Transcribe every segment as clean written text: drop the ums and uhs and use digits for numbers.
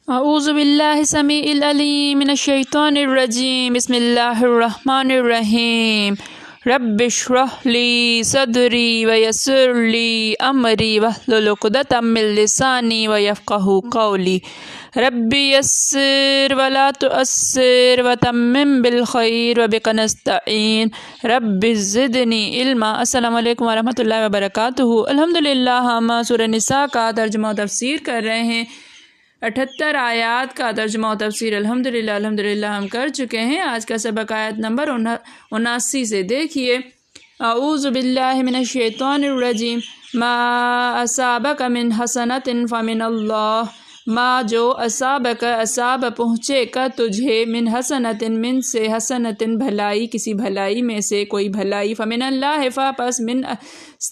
اعوذ باللہ السمیع العلیم من الشیطان الرجیم بسم اللہ الرحمن الرحیم رب اشرح لی صدری ویسر لی امری واحلل عقدۃ من لسانی ویفقہوا قولی رب یسر ولا تعسر وتمم بالخیر وبک نستعین رب زدنی علما۔ السلام علیکم ورحمۃ اللہ وبرکاتہ۔ الحمدللہ ہم سورہ نساء کا ترجمہ و تفسیر کر رہے ہیں۔ 78 آیات کا ترجمہ و تفسیر الحمدللہ ہم کر چکے ہیں۔ آج کا سبق آیت نمبر 79 سے دیکھیے۔ اعوذ باللہ من الشیطان الرجیم ما اصابک من حسنۃ فمن اللہ، ما جو اصابک اصاب پہنچے کا تجھے، من حسنۃ من سے، حسنۃ بھلائی، کسی بھلائی میں سے کوئی بھلائی، فمن اللہ پس من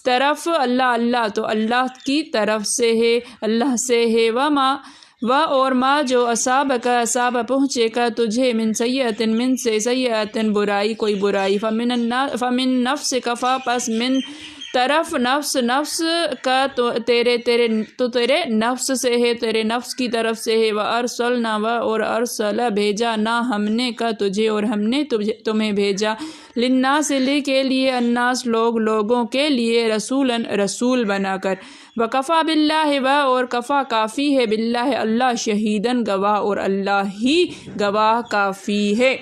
طرف اللہ تو اللہ کی طرف سے ہے، اللہ سے ہے، اور ما جو اصابک اصاب پہنچے کا تجھے، من سیئۃ من سے، سیئۃ برائی، کوئی برائی، فمن نفسک پس من طرف نفس کا تو تیرے نفس سے ہے، تیرے نفس کی طرف سے ہے، وارسلنا اور ارسل بھیجا، نہ ہم نے کا تجھے اور ہم نے تمہیں بھیجا، للناس کے لیے، الناس لوگوں کے لیے، رسول بنا کر، وکفا باللہ اور کفا کافی ہے، باللہ اللہ، شہیدن گواہ اور اللہ ہی گواہ کافی ہے۔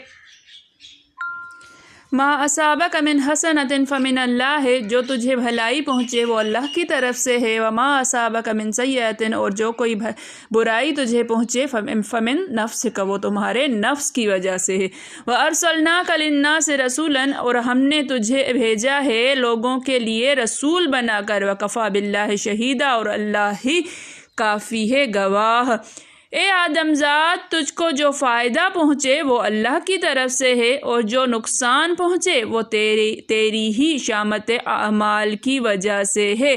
ما اصابک من حسنۃ فمن اللہ، جو تجھے بھلائی پہنچے وہ اللہ کی طرف سے ہے، وما اصابک من سیئۃ اور جو کوئی برائی تجھے پہنچے، فمن نفسک وہ تمہارے نفس کی وجہ سے ہے، وارسلناک للناس رسولا اور ہم نے تجھے بھیجا ہے لوگوں کے لیے رسول بنا کر، وکفا باللہ شہیدا اور اللہ ہی کافی ہے گواہ۔ اے آدم ذات، تجھ کو جو فائدہ پہنچے وہ اللہ کی طرف سے ہے، اور جو نقصان پہنچے وہ تیری ہی شامت اعمال کی وجہ سے ہے۔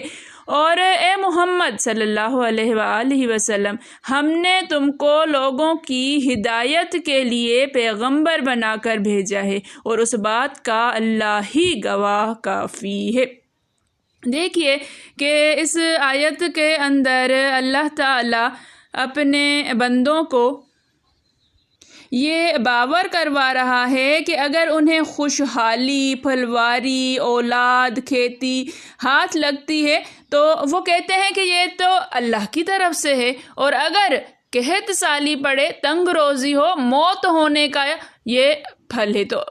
اور اے محمد صلی اللہ علیہ وآلہ وسلم، ہم نے تم کو لوگوں کی ہدایت کے لیے پیغمبر بنا کر بھیجا ہے، اور اس بات کا اللہ ہی گواہ کافی ہے۔ دیکھیے کہ اس آیت کے اندر اللہ تعالی اپنے بندوں کو یہ باور کروا رہا ہے کہ اگر انہیں خوشحالی، پھلواری، اولاد، کھیتی ہاتھ لگتی ہے تو وہ کہتے ہیں کہ یہ تو اللہ کی طرف سے ہے، اور اگر قحط سالی پڑے، تنگ روزی ہو، موت ہونے کا یہ پھل ہے، تو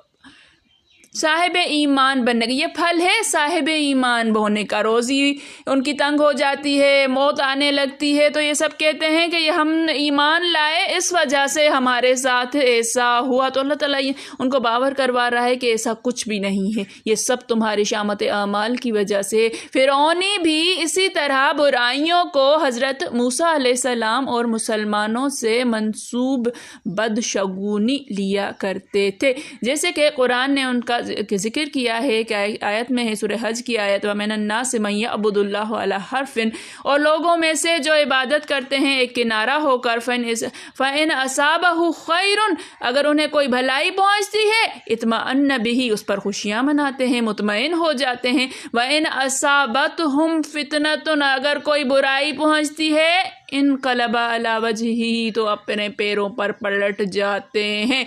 صاحب ایمان بننے کا یہ پھل ہے، صاحب ایمان ہونے کا، روزی ان کی تنگ ہو جاتی ہے، موت آنے لگتی ہے، تو یہ سب کہتے ہیں کہ یہ ہم ایمان لائے، اس وجہ سے ہمارے ساتھ ایسا ہوا، تو اللہ تعالیٰ ان کو باور کروا رہا ہے کہ ایسا کچھ بھی نہیں ہے، یہ سب تمہاری شامت اعمال کی وجہ سے۔ فرعونی بھی اسی طرح برائیوں کو حضرت موسیٰ علیہ السلام اور مسلمانوں سے منسوب بدشگونی لیا کرتے تھے، جیسے کہ قرآن نے ان کا ذکر کیا ہے کہ آیت میں ہے سورہ حج کی آیت، وَمِنَ النَّاسِ مَن يَعْبُدُ اللَّهَ عَلَى حَرْفٍ، اور لوگوں میں سے جو عبادت کرتے ہیں ایک کنارہ ہو کر، فَإِنْ أَصَابَهُ خَيْرٌ اگر انہیں کوئی بھلائی پہنچتی ہے، اطمأن بِهِ اس پر خوشیاں مناتے ہیں، مطمئن ہو جاتے ہیں، وَإِنْ أَصَابَتْهُمْ فِتْنَةٌ اگر کوئی برائی پہنچتی ہے، انقلب علی وجہہ تو اپنے پیروں پر پلٹ جاتے ہیں،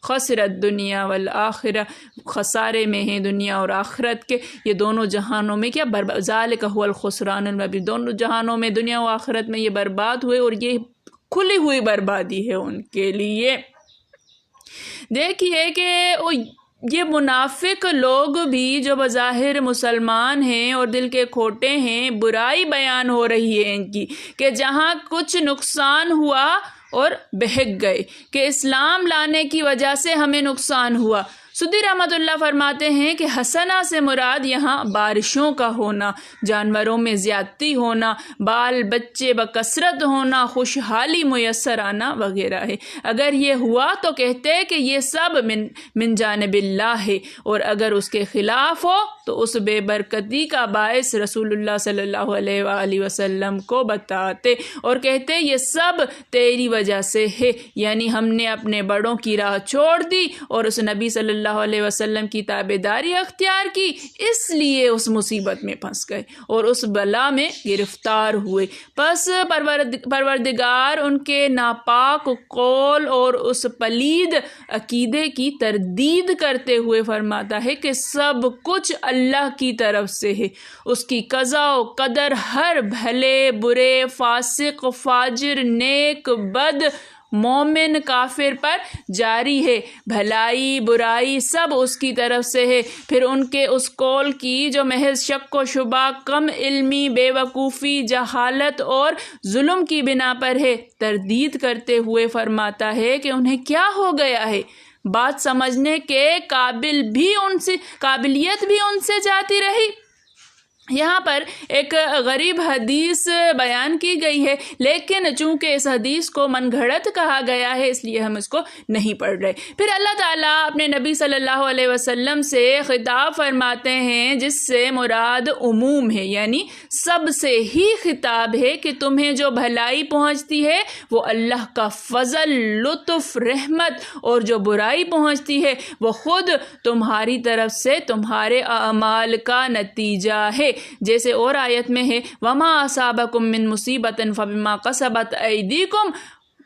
خسرت دنیا والآخرہ خسارے میں ہیں دنیا اور آخرت کے، یہ دونوں جہانوں میں کیا ذالک هو الخسران المبین، دونوں جہانوں میں، دنیا و آخرت میں یہ برباد ہوئے، اور یہ کھلی ہوئی بربادی ہے ان کے لیے۔ دیکھیے کہ یہ منافق لوگ بھی جو بظاہر مسلمان ہیں اور دل کے کھوٹے ہیں، برائی بیان ہو رہی ہے ان کی کہ جہاں کچھ نقصان ہوا اور بہک گئے، کہ اسلام لانے کی وجہ سے ہمیں نقصان ہوا۔ سدی رحمۃ اللہ فرماتے ہیں کہ حسنہ سے مراد یہاں بارشوں کا ہونا، جانوروں میں زیادتی ہونا، بال بچے بکثرت ہونا، خوشحالی میسر آنا وغیرہ ہے۔ اگر یہ ہوا تو کہتے کہ یہ سب من جانب اللہ ہے، اور اگر اس کے خلاف ہو تو اس بے برکتی کا باعث رسول اللہ صلی اللہ علیہ وآلہ وسلم کو بتاتے، اور کہتے یہ سب تیری وجہ سے ہے، یعنی ہم نے اپنے بڑوں کی راہ چھوڑ دی اور اس نبی صلی اللہ اللہ علیہ وسلم کی تابعداری اختیار کی، اس لیے اس مصیبت میں پھنس گئے اور اس بلا میں گرفتار ہوئے۔ پس پروردگار ان کے ناپاک قول اور اس پلید عقیدے کی تردید کرتے ہوئے فرماتا ہے کہ سب کچھ اللہ کی طرف سے ہے، اس کی قضا و قدر ہر بھلے برے، فاسق فاجر، نیک بد، مومن کافر پر جاری ہے، بھلائی برائی سب اس کی طرف سے ہے۔ پھر ان کے اس قول کی جو محض شک و شبہ، کم علمی، بے وقوفی، جہالت اور ظلم کی بنا پر ہے، تردید کرتے ہوئے فرماتا ہے کہ انہیں کیا ہو گیا ہے، بات سمجھنے کے قابلیت بھی ان سے جاتی رہی۔ یہاں پر ایک غریب حدیث بیان کی گئی ہے، لیکن چونکہ اس حدیث کو من گھڑت کہا گیا ہے اس لیے ہم اس کو نہیں پڑھ رہے۔ پھر اللہ تعالیٰ اپنے نبی صلی اللہ علیہ وسلم سے خطاب فرماتے ہیں جس سے مراد عموم ہے، یعنی سب سے ہی خطاب ہے کہ تمہیں جو بھلائی پہنچتی ہے وہ اللہ کا فضل، لطف، رحمت، اور جو برائی پہنچتی ہے وہ خود تمہاری طرف سے تمہارے اعمال کا نتیجہ ہے۔ جیسے اور آیت میں ہے وَمَا أَصَابَكُم مِّن مُّصِيبَةٍ فَبِمَا كَسَبَتْ أَيْدِيكُمْ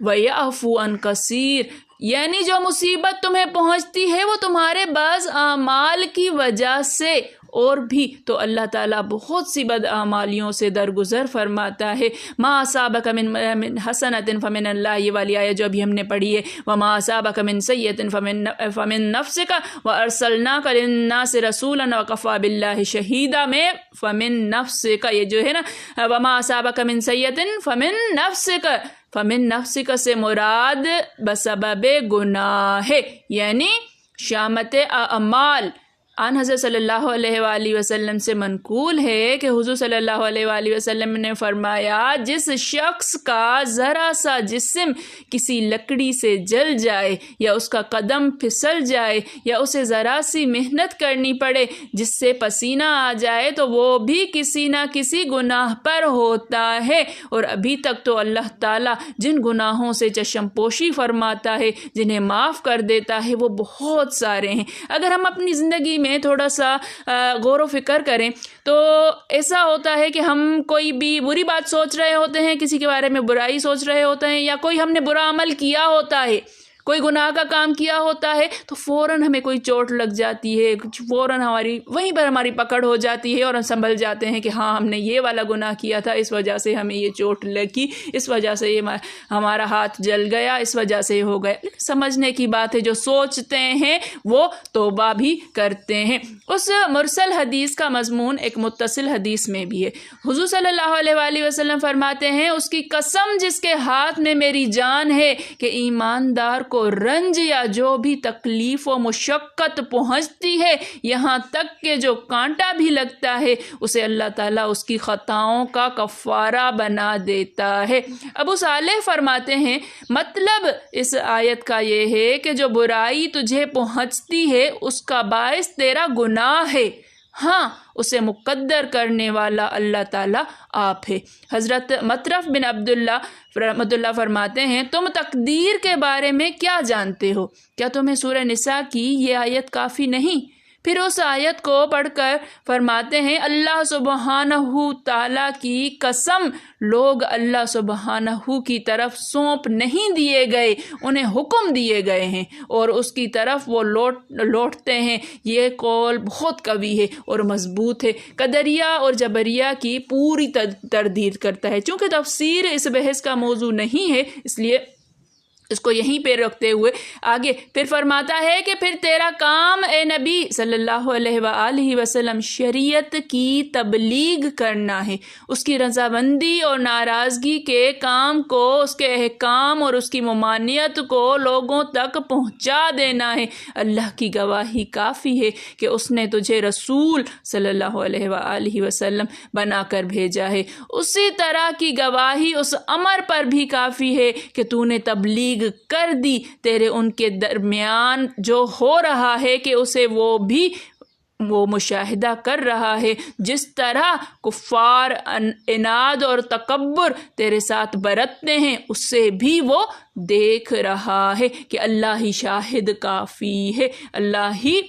وَيَعْفُو عَن كَثِيرٍ، یعنی جو مصیبت تمہیں پہنچتی ہے وہ تمہارے بعض اعمال کی وجہ سے، اور بھی تو اللہ تعالیٰ بہت سی بد اعمالیوں سے درگزر فرماتا ہے۔ مَا أَصَابَكَ مِن حَسَنَةٍ فَمِنَ اللَّهِ، یہ والی آیت جو ابھی ہم نے پڑھی ہے، وَمَا أَصَابَكَ مِن سَيِّئَةٍ فَمِن نَفْسِكَ وَأَرْسَلْنَاكَ لِلنَّاسِ رَسُولًا وَكَفَىٰ بِاللَّهِ شَهِيدًا میں فَمِن نَفْسِكَ، یہ جو ہے نا وَمَا أَصَابَكَ مِن سَيِّئَةٍ فَمِن نَفْسِكَ سے مراد بسبب گناہ ہے، یعنی شامت اعمال۔ آن حضرت صلی اللہ علیہ وآلہ وسلم سے منقول ہے کہ حضور صلی اللہ علیہ وآلہ وسلم نے فرمایا جس شخص کا ذرا سا جسم کسی لکڑی سے جل جائے، یا اس کا قدم پھسل جائے، یا اسے ذرا سی محنت کرنی پڑے جس سے پسینہ آ جائے، تو وہ بھی کسی نہ کسی گناہ پر ہوتا ہے، اور ابھی تک تو اللہ تعالیٰ جن گناہوں سے چشم پوشی فرماتا ہے، جنہیں معاف کر دیتا ہے، وہ بہت سارے ہیں۔ اگر ہم اپنی زندگی میں تھوڑا سا غور و فکر کریں تو ایسا ہوتا ہے کہ ہم کوئی بھی بری بات سوچ رہے ہوتے ہیں، کسی کے بارے میں برائی سوچ رہے ہوتے ہیں، یا کوئی ہم نے برا عمل کیا ہوتا ہے، کوئی گناہ کا کام کیا ہوتا ہے، تو فوراً ہمیں کوئی چوٹ لگ جاتی ہے، فوراً وہیں پر ہماری پکڑ ہو جاتی ہے، اور ہم سنبھل جاتے ہیں کہ ہاں ہم نے یہ والا گناہ کیا تھا، اس وجہ سے ہمیں یہ چوٹ لگی، اس وجہ سے یہ ہمارا ہاتھ جل گیا، اس وجہ سے ہو گیا۔ لیکن سمجھنے کی بات ہے، جو سوچتے ہیں وہ توبہ بھی کرتے ہیں۔ اس مرسل حدیث کا مضمون ایک متصل حدیث میں بھی ہے۔ حضور صلی اللہ علیہ وآلہ وسلم فرماتے ہیں اس کی قسم جس کے ہاتھ میں میری جان ہے کہ ایماندار کو رنج یا جو بھی تکلیف و مشقت پہنچتی ہے، یہاں تک کہ جو کانٹا بھی لگتا ہے، اسے اللہ تعالیٰ اس کی خطاؤں کا کفارہ بنا دیتا ہے۔ ابو صالح فرماتے ہیں مطلب اس آیت کا یہ ہے کہ جو برائی تجھے پہنچتی ہے اس کا باعث تیرا گناہ ہے، ہاں اسے مقدر کرنے والا اللہ تعالیٰ آپ ہے۔ حضرت مطرف بن عبداللہ رحمۃ اللہ فرماتے ہیں تم تقدیر کے بارے میں کیا جانتے ہو؟ کیا تمہیں سورہ نساء کی یہ آیت کافی نہیں؟ پھر اس آیت کو پڑھ کر فرماتے ہیں اللہ سبحانہ تعالیٰ کی قسم، لوگ اللہ سبحانہ کی طرف سونپ نہیں دیے گئے، انہیں حکم دیے گئے ہیں اور اس کی طرف وہ لوٹتے ہیں۔ یہ قول بہت قوی ہے اور مضبوط ہے، قدریہ اور جبریہ کی پوری تردید کرتا ہے۔ چونکہ تفسیر اس بحث کا موضوع نہیں ہے، اس لیے اس کو یہیں پہ رکھتے ہوئے آگے پھر فرماتا ہے کہ پھر تیرا کام اے نبی صلی اللہ علیہ وآلہ وسلم شریعت کی تبلیغ کرنا ہے، اس کی رضامندی اور ناراضگی کے کام کو، اس کے احکام اور اس کی ممانعت کو لوگوں تک پہنچا دینا ہے۔ اللہ کی گواہی کافی ہے کہ اس نے تجھے رسول صلی اللہ علیہ وآلہ وسلم بنا کر بھیجا ہے، اسی طرح کی گواہی اس امر پر بھی کافی ہے کہ تو نے تبلیغ کر دی، تیرے ان کے درمیان جو ہو رہا ہے کہ اسے وہ بھی وہ مشاہدہ کر رہا ہے، جس طرح کفار عناد اور تکبر تیرے ساتھ برتتے ہیں اس سے بھی وہ دیکھ رہا ہے کہ اللہ ہی شاہد کافی ہے، اللہ ہی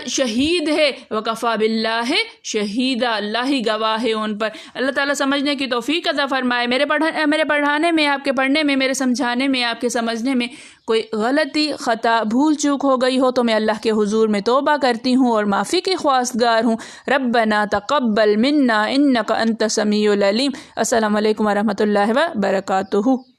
شہید ہے، وکفا باللہ شہیدہ، اللہ ہی گواہ ہے ان پر۔ اللہ تعالیٰ سمجھنے کی توفیق عطا فرمائے۔ میرے پڑھانے میں، آپ کے پڑھنے میں، میرے سمجھانے میں، آپ کے سمجھنے میں کوئی غلطی، خطا، بھول چوک ہو گئی ہو تو میں اللہ کے حضور میں توبہ کرتی ہوں اور معافی کی خواستگار ہوں۔ ربنا تقبل منا انک انت السمیع العلیم۔ السلام علیکم ورحمۃ اللہ وبرکاتہ۔